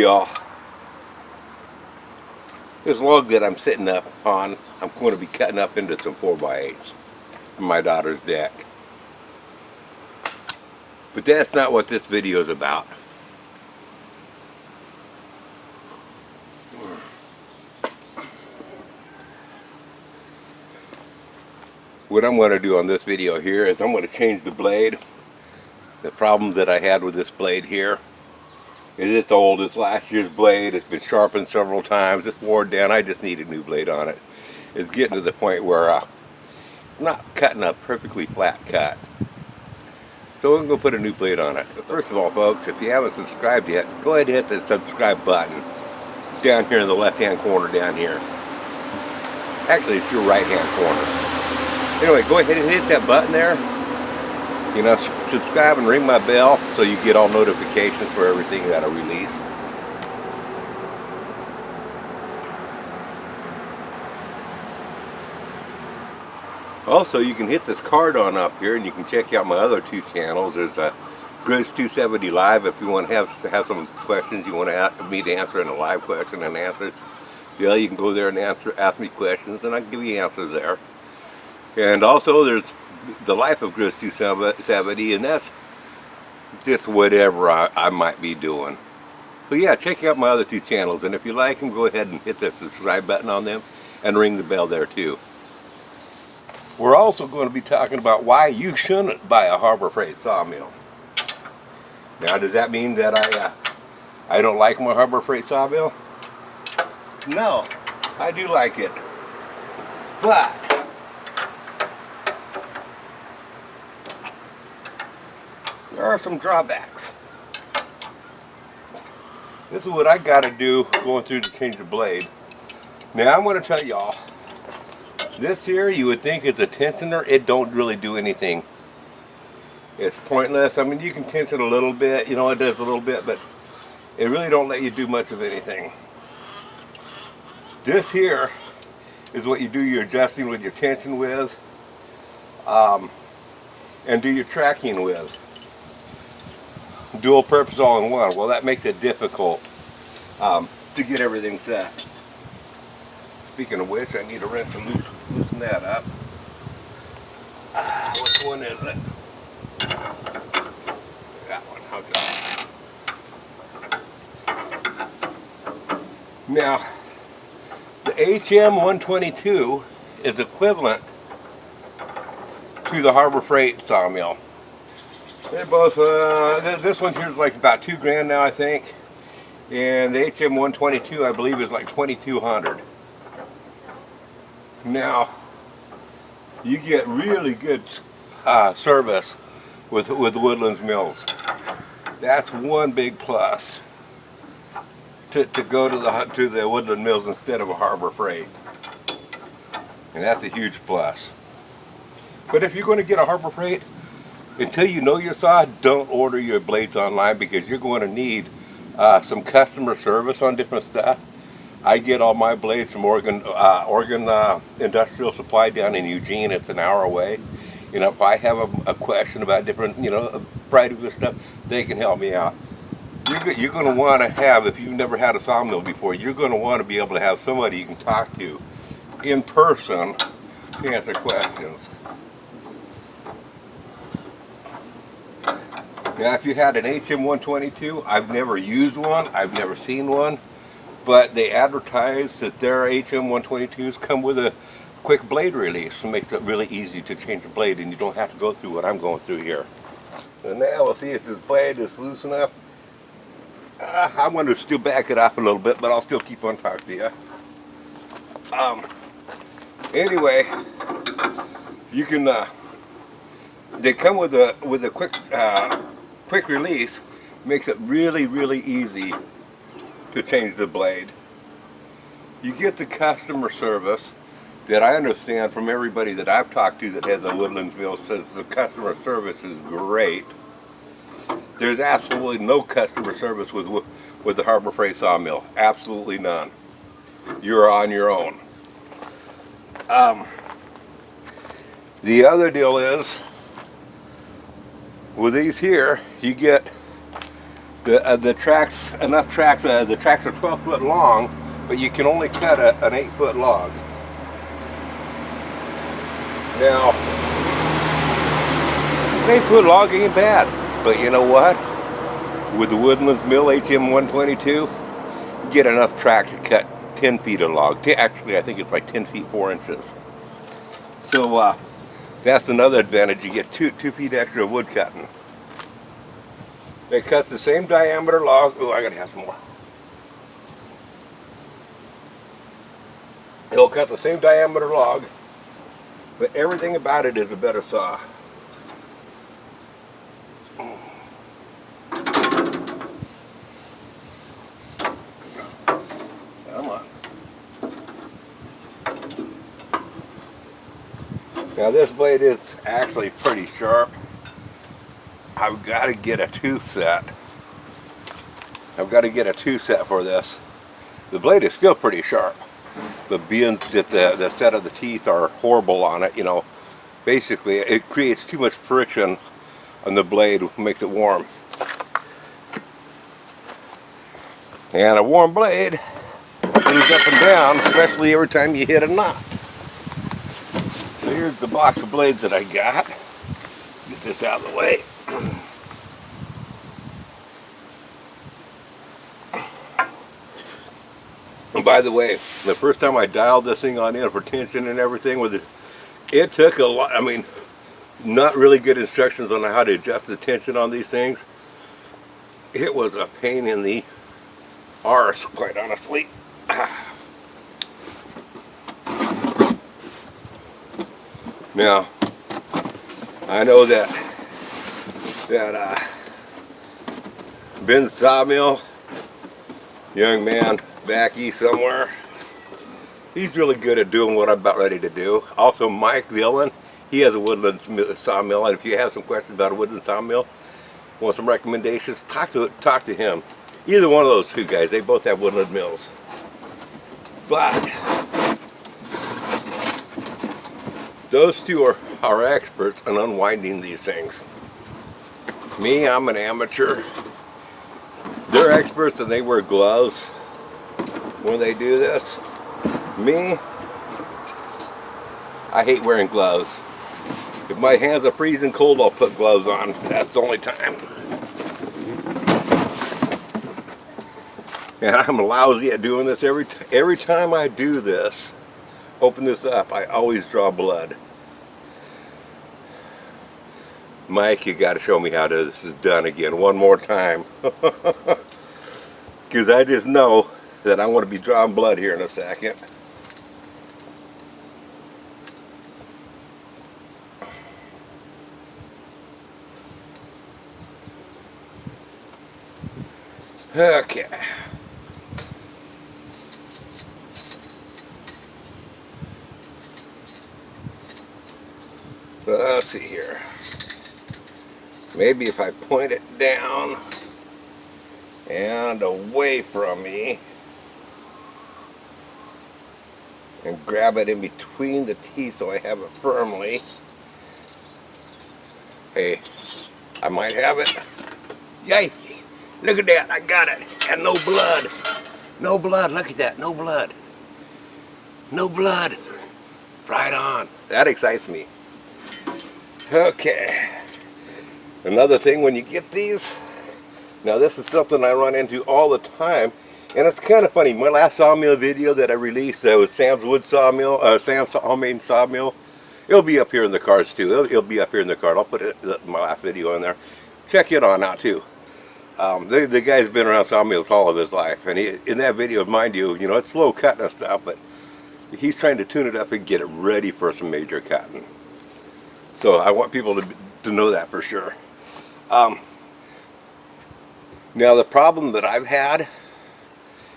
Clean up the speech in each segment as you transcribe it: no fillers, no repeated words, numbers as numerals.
y'all. This log that I'm sitting up on, I'm going to be cutting up into some 4x8s for my daughter's deck. But that's not what this video is about. What I'm going to do on this video here is I'm going to change the blade. The problem that I had with this blade here is it's old. It's last year's blade. It's been sharpened several times. It's worn down. I just need a new blade on it. It's getting to the point where I'm not cutting a perfectly flat cut. So I'm going to put a new blade on it. But first of all, folks, if you haven't subscribed yet, go ahead and hit the subscribe button down here in the left-hand corner down here. Actually, it's your right-hand corner. Anyway, go ahead and hit that button there. You know, subscribe and ring my bell so you get all notifications for everything that I release. Also, you can hit this card on up here and you can check out my other two channels. There's a Grizz 270 Live if you want to have some questions you want to ask me to answer in a live question and answers. Yeah, you can go there and ask me questions and I can give you answers there. And also there's the Life of Grizz 270, and that's just whatever I might be doing. So yeah, check out my other two channels, and if you like them, go ahead and hit the subscribe button on them and ring the bell there too. We're also going to be talking about why you shouldn't buy a Harborfreight sawmill. Now, does that mean that I don't like my Harborfreight sawmill? No, I do like it, but there are some drawbacks. This is what I got to do going through to change the blade. Now I'm going to tell y'all, this here you would think it's a tensioner. It don't really do anything. It's pointless. I mean, you can tension a little bit, you know, it does a little bit, but it really don't let you do much of anything. This here is what you do your adjusting with your tension with, and do your tracking with. Dual purpose all in one. Well, that makes it difficult to get everything set. Speaking of which, I need a wrench to loosen that up. Which one is it? That one. Okay. Now, the HM122 is equivalent to the Harborfreight sawmill. They're both, this one here is like about $2,000 now, I think. And the HM122, I believe, is like $2,200. Now, you get really good service with Woodland mills. That's one big plus to go to the Woodland mills instead of a Harborfreight. And that's a huge plus. But if you're going to get a Harborfreight, until you know your saw, don't order your blades online because you're going to need some customer service on different stuff. I get all my blades from Oregon Industrial Supply down in Eugene. It's an hour away. You know, if I have a question about different, you know, a variety of stuff, they can help me out. You're going to want to have, if you've never had a sawmill before, you're going to want to be able to have somebody you can talk to in person to answer questions. Now, if you had an HM122, I've never used one, I've never seen one, but they advertise that their HM122s come with a quick blade release. It makes it really easy to change the blade, and you don't have to go through what I'm going through here. So now we'll see if this blade is loose enough. I want to still back it off a little bit, but I'll still keep on talking to you. Anyway, you can. They come with a quick release. Makes it really easy to change the blade. You get the customer service that I understand from everybody that I've talked to that has a Woodlands mill says the customer service is great. There's absolutely no customer service with the Harborfreight sawmill. Absolutely none. You're on your own. The other deal is, with these here, you get The tracks, enough tracks, the tracks are 12 foot long, but you can only cut an 8-foot log. Now, an 8-foot log ain't bad, but you know what? With the Woodlands Mill HM122, you get enough track to cut 10 feet of log. Actually, I think it's like 10 feet 4 inches. So that's another advantage. You get 2 feet extra of wood cutting. They cut the same diameter log. Oh, I gotta have some more. It'll cut the same diameter log, but everything about it is a better saw. Come on. Now this blade is actually pretty sharp. I've got to get a tooth set. I've got to get a tooth set for this. The blade is still pretty sharp. The being that the set of the teeth are horrible on it, you know, basically it creates too much friction on the blade, makes it warm. And a warm blade moves up and down, especially every time you hit a knot. So here's the box of blades that I got. Get this out of the way. And by the way, the first time I dialed this thing on in for tension and everything with it, it took a lot. I mean, not really good instructions on how to adjust the tension on these things. It was a pain in the arse, quite honestly. Now, I know that Ben's Sawmill, young man back east somewhere, he's really good at doing what I'm about ready to do. Also, Mike Dillon, he has a woodland sawmill, and if you have some questions about a woodland sawmill, want some recommendations, talk to him. Either one of those two guys, they both have woodland mills. But those two are experts in unwinding these things. Me, I'm an amateur. They're experts and they wear gloves when they do this. Me, I hate wearing gloves. If my hands are freezing cold, I'll put gloves on. That's the only time. And I'm lousy at doing this. Every time I do this, open this up, I always draw blood. Mike, you got to show me how this is done again one more time. Because I just know that I'm going to be drawing blood here in a second. Okay. Let's see here. Maybe if I point it down and away from me and grab it in between the teeth so I have it firmly. Hey, I might have it. Yay! Look at that, I got it. And no blood. No blood, look at that, no blood. No blood. Right on. That excites me. Okay. Another thing when you get these, now this is something I run into all the time, and it's kind of funny. My last sawmill video that I released was Sam's wood sawmill, Sam's homemade sawmill. It'll be up here in the cards too. It'll be up here in the card. I'll put my last video in there. Check it on out too. The guy's been around sawmills all of his life, and in that video, mind you, you know, it's slow cutting and stuff, but he's trying to tune it up and get it ready for some major cutting. So I want people to know that for sure. Now the problem that I've had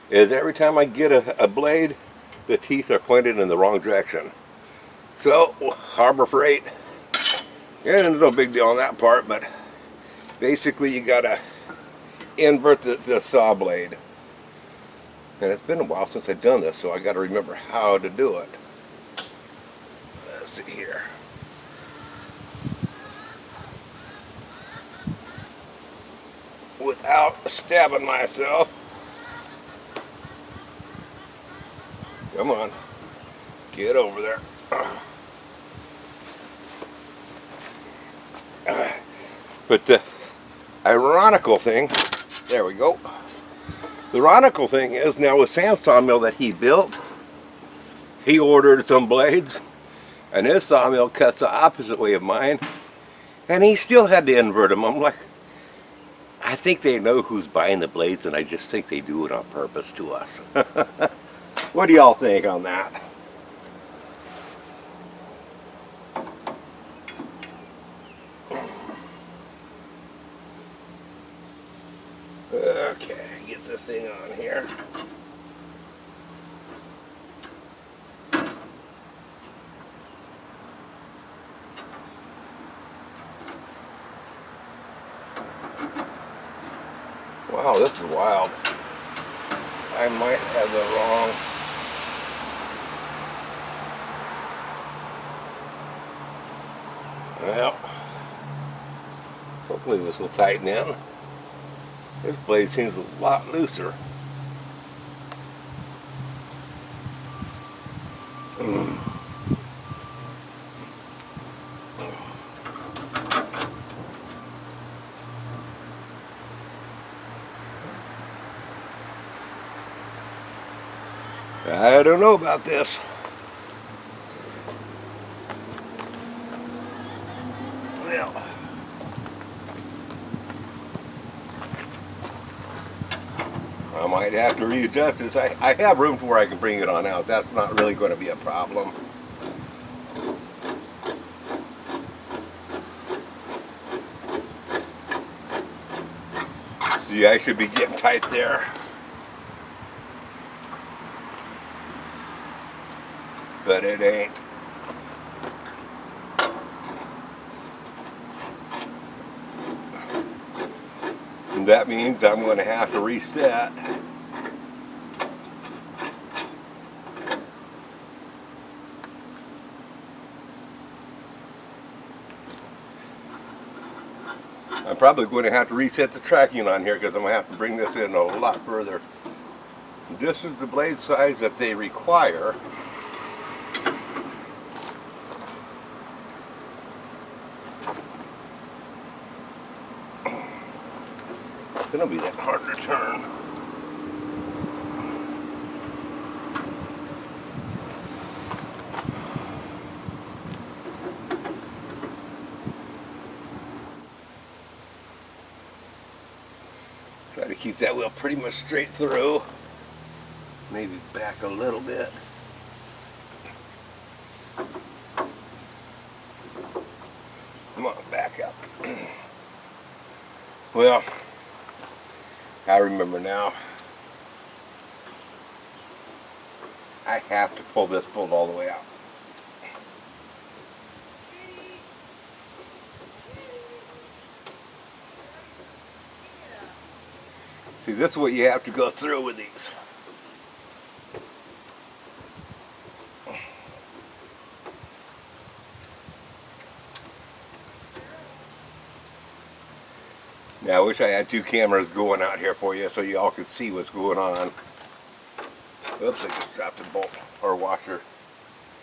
is every time I get a blade, the teeth are pointed in the wrong direction. So Harborfreight, yeah, there's no big deal on that part, but basically you gotta invert the saw blade. And it's been a while since I've done this, so I gotta remember how to do it. Let's see here. With without stabbing myself. Come on, get over there. But the ironical thing, there we go. The ironical thing is now with Sam's sawmill that he built, he ordered some blades, and his sawmill cuts the opposite way of mine, and he still had to invert them. I'm like, I think they know who's buying the blades, and I just think they do it on purpose to us. What do y'all think on that? Okay, get this thing on here. Wow, this is wild. I might have the wrong. Well, hopefully this will tighten in. This blade seems a lot looser. I don't know about this. Well, I might have to readjust this. I have room to where I can bring it on out. That's not really going to be a problem. See, I should be getting tight there. But it ain't. And that means I'm going to have to reset. I'm probably going to have to reset the tracking on here because I'm going to have to bring this in a lot further. This is the blade size that they require. It's going to be that hard to turn. Try to keep that wheel pretty much straight through. Maybe back a little bit. Come on, back up. Well, I remember now. I have to pull this bolt all the way out. See, this is what you have to go through with these. Now, I wish I had two cameras going out here for you so you all could see what's going on. Oops, I just dropped a bolt or washer.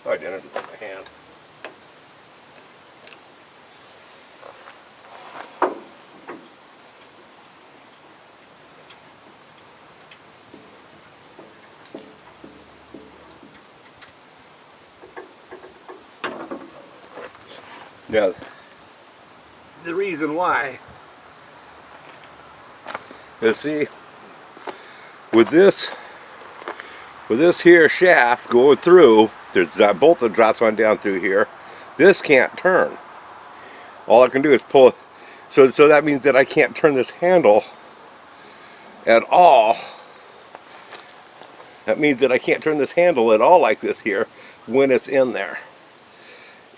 Oh, I didn't with my hand. Now, the reason why is, see, with this here shaft going through, there's that bolt that drops on down through here. This can't turn. All I can do is pull it. So that means that I can't turn this handle at all. That means that I can't turn this handle at all like this here when it's in there.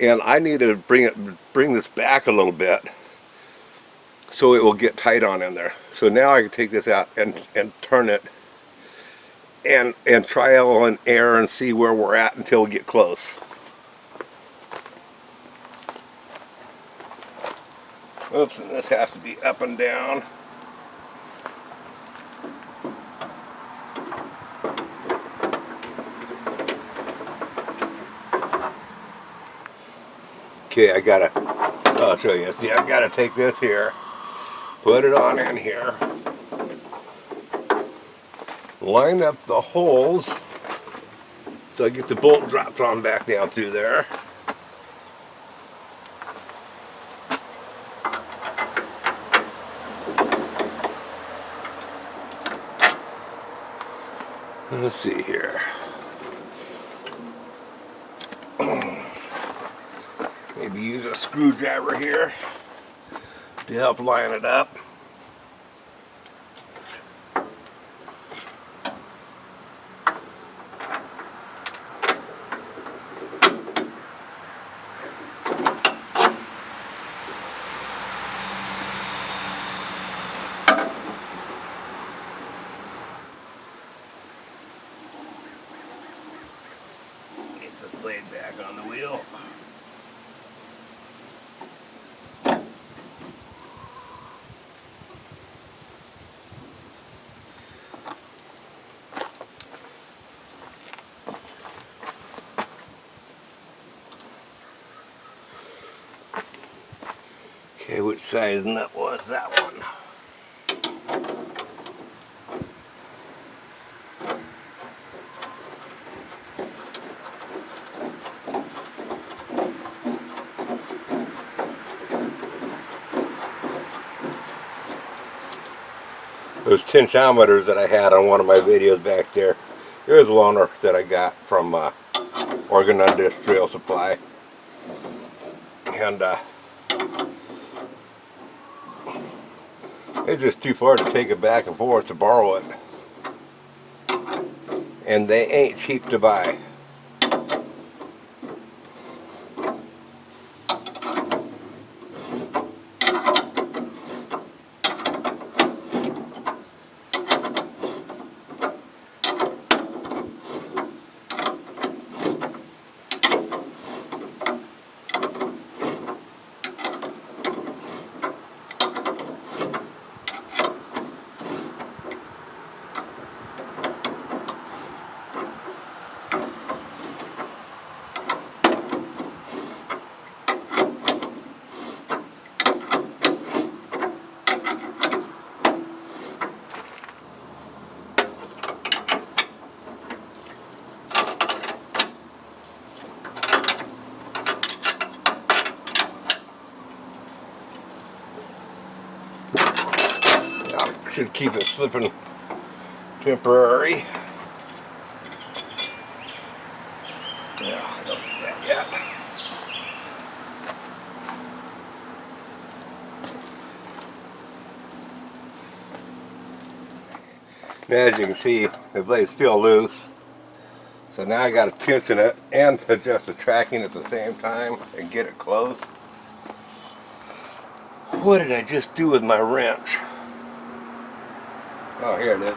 And I need to bring this back a little bit so it will get tight on in there. So now I can take this out and turn it and trial and error and see where we're at until we get close. Oops, and this has to be up and down. Okay, I'll show you. See, I gotta take this here, put it on in here, line up the holes so I get the bolt dropped on back down through there. Let's see here. Maybe use a screwdriver here to help line it up. Get this blade back on the wheel. Okay, which size nut was that one? Those tensiometers that I had on one of my videos back there, here's a loaner that I got from Oregon Industrial Supply. And it's just too far to take it back and forth to borrow it. And they ain't cheap to buy. Should keep it slipping temporary. Yeah, I don't do that yet. Now, as you can see, the blade's still loose. So now I got to tension it and adjust the tracking at the same time and get it close. What did I just do with my wrench? Oh, here it is.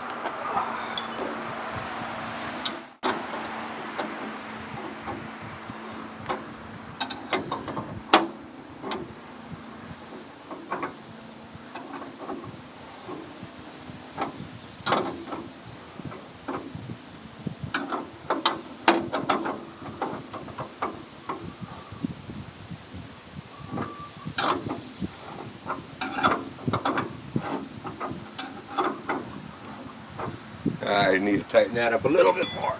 I need to tighten that up a little bit more.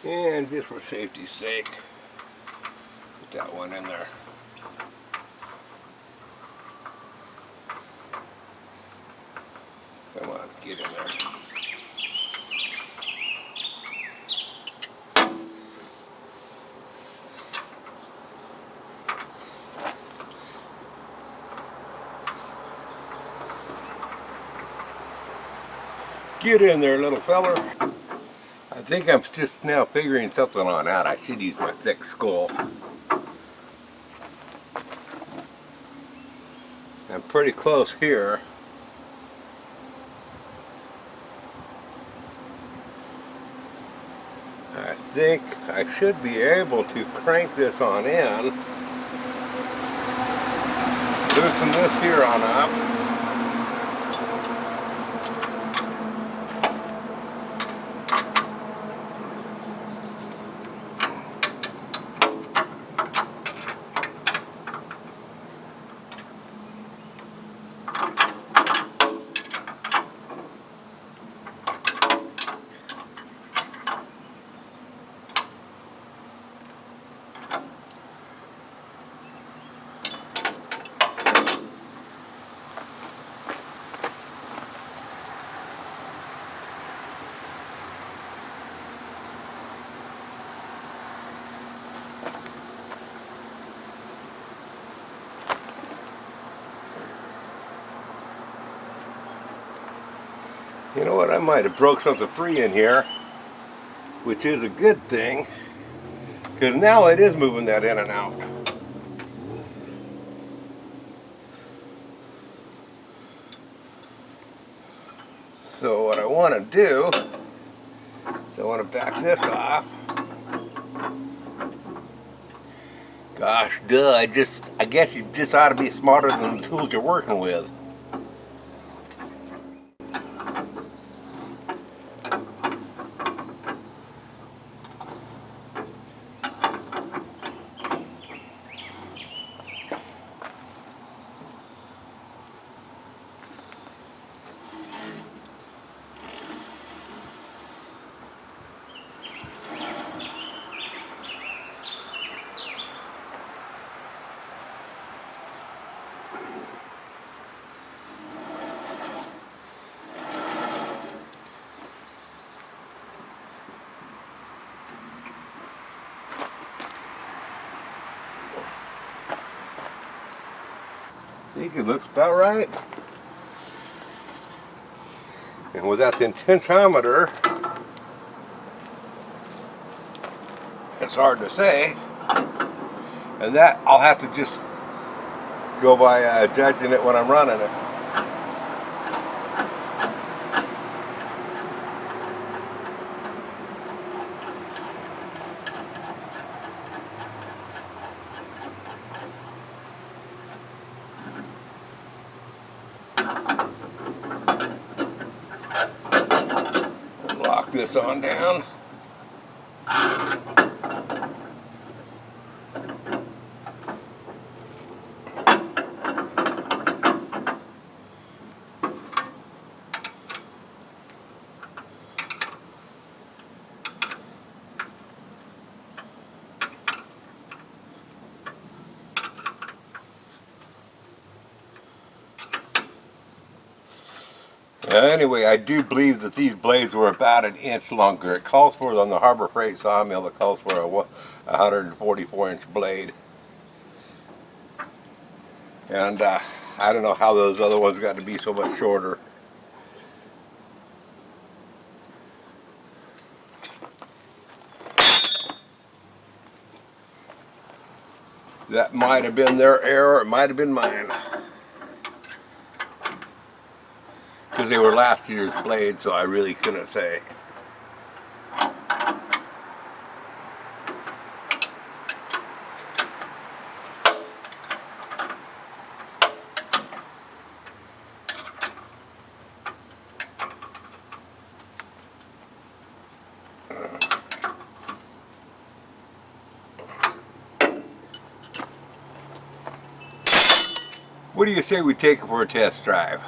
And just for safety's sake, put that one in there. Come on, get in there. Get in there, little feller. I think I'm just now figuring something on out. I should use my thick skull. I'm pretty close here. I think I should be able to crank this on in loosen this here on up. You know what, I might have broke something free in here, which is a good thing, because now it is moving that in and out. So what I want to do is I want to back this off. Gosh, duh, I guess you just ought to be smarter than the tools you're working with. See, it looks about right. And without the intensiometer, it's hard to say. And that I'll have to just go by judging it when I'm running it. Lock this on down. Anyway, I do believe that these blades were about an inch longer. It calls for, on the Harborfreight sawmill, it calls for a 144-inch blade. And I don't know how those other ones got to be so much shorter. That might have been their error, it might have been mine. Because they were last year's blades, so I really couldn't say. What do you say we take it for a test drive?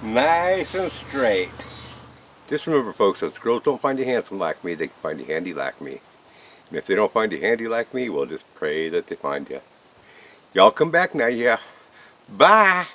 Nice and straight. Just remember, folks, if girls don't find you handsome like me, they can find you handy like me. And if they don't find you handy like me, we'll just pray that they find you. Y'all come back now, yeah. Bye.